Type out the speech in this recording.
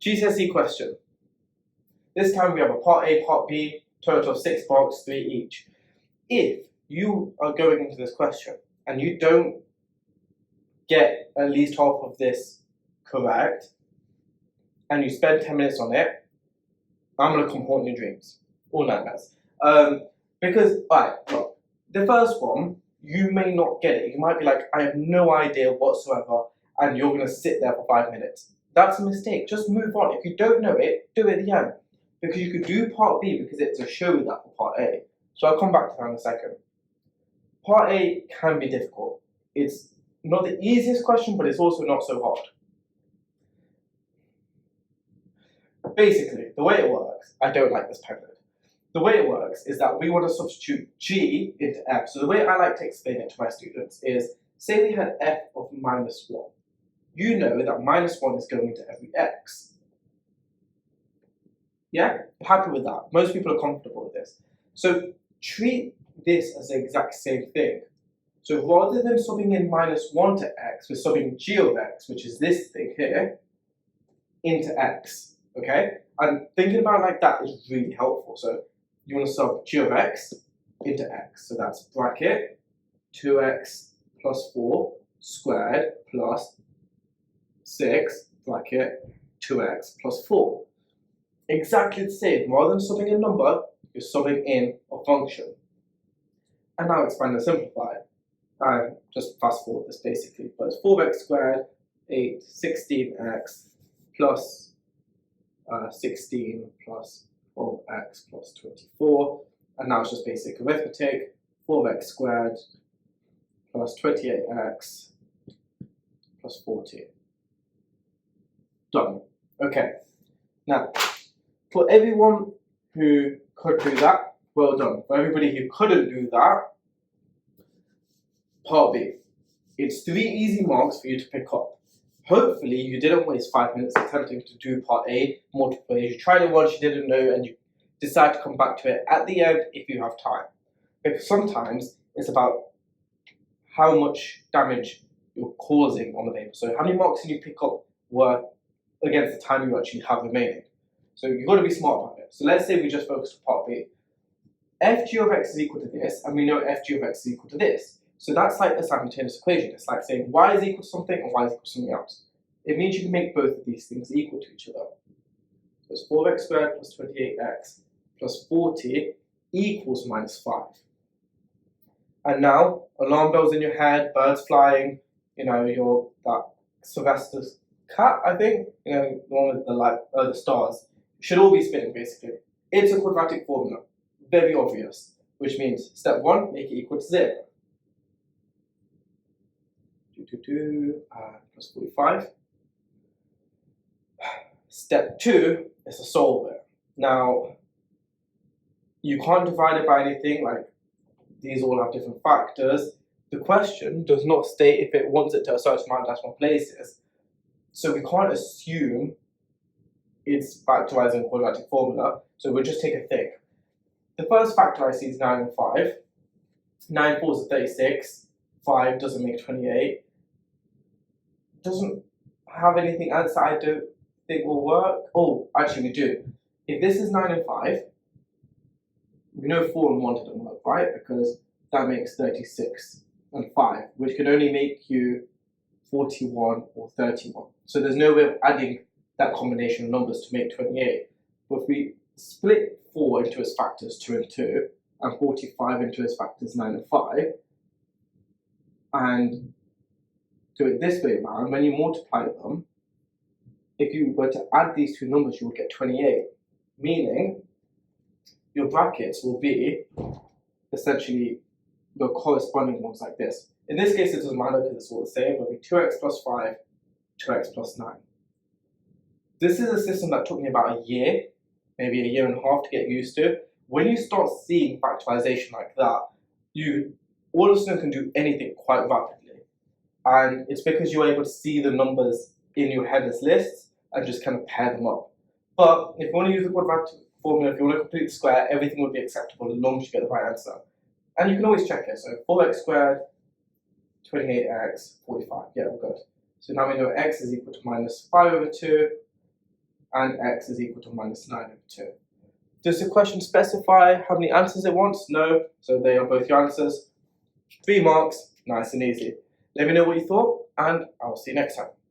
GCSE question. This time we have a part A, part B, total of 6 marks, 3 each. If you are going into this question and you don't get at least half of this correct, and you spend 10 minutes on it, I'm going to come haunt your dreams. All nightmares. Because, alright, look, the first one, you may not get it. You might be like, I have no idea whatsoever, and you're going to sit there for 5 minutes. That's a mistake. Just move on. If you don't know it, do it again. Because you could do part B because it's a show that for part A. So I'll come back to that in a second. Part A can be difficult. It's not the easiest question, but it's also not so hard. Basically, the way it works, I don't like this pen. The way it works is that we want to substitute g into f. So the way I like to explain it to my students is, say we had f of minus 1. You know that minus 1 is going into every x. Yeah? Happy with that. Most people are comfortable with this. So treat this as the exact same thing. So rather than subbing in minus 1 to x, we're subbing g of x, which is this thing here, into x. Okay? And thinking about it like that is really helpful. So you want to sub g of x into x. So that's bracket 2x plus 4 squared plus 6 bracket 2x plus 4. Exactly the same. Rather than subbing in a number, you're subbing in a function. And now expand and simplify. And just fast forward this basically. But it's 4x squared, 8, 16x plus 16 plus 12x plus 24. And now it's just basic arithmetic. 4x squared plus 28x plus 40. Done. Okay. Now, for everyone who could do that, well done. For everybody who couldn't do that, part B. It's 3 easy marks for you to pick up. Hopefully, you didn't waste 5 minutes attempting to do part A multiple ways. You tried it once, you didn't know, and you decide to come back to it at the end if you have time. Because sometimes it's about how much damage you're causing on the paper. So how many marks did you pick up were against the time you actually have remaining? So you've got to be smart about it. So let's say we just focus on part B. F g of x is equal to this, and we know f g of x is equal to this. So that's like a simultaneous equation. It's like saying y is equal to something and y is equal to something else. It means you can make both of these things equal to each other. So it's 4x squared plus 28x plus 40 equals minus 5. And now, alarm bells in your head, birds flying, you know, that Sylvester's cat, I think, you know, the one with the light, the stars, should all be spinning basically. It's a quadratic formula, very obvious, which means step 1, make it equal to 0. 2 plus 45. Step 2 is to solve it. Now, you can't divide it by anything, like these all have different factors. The question does not state if it wants it to a certain amount of decimal places. So we can't assume it's factorizing a quadratic formula, so we'll just take a thing. The first factor I see is 9 and 5. 9 4 is 36, 5 doesn't make 28. Doesn't have anything else that I don't think will work. Oh, actually we do. If this is 9 and 5, we know 4 and 1 doesn't work, right? Because that makes 36 and 5, which can only make you 41 or 31. So there's no way of adding that combination of numbers to make 28. But if we split 4 into its factors 2 and 2, and 45 into its factors 9 and 5, and do it this way around, when you multiply them, if you were to add these two numbers, you would get 28, meaning your brackets will be essentially the corresponding ones like this. In this case, it doesn't matter because it's all the same. It'll be 2x plus 5, 2x plus 9. This is a system that took me about a year, maybe a year and a half to get used to. When you start seeing factorization like that, you all of a sudden can do anything quite rapidly. And it's because you're able to see the numbers in your head as lists and just kind of pair them up. But if you want to use the quadratic formula, if you want to complete the square, everything would be acceptable as long as you get the right answer. And you can always check it. So 4x squared, 28x, 45. Yeah, we're good. So now we know x is equal to minus 5 over 2. and x is equal to minus 9 over 2. Does the question specify how many answers it wants? No, so they are both your answers. 3 marks, nice and easy. Let me know what you thought, and I'll see you next time.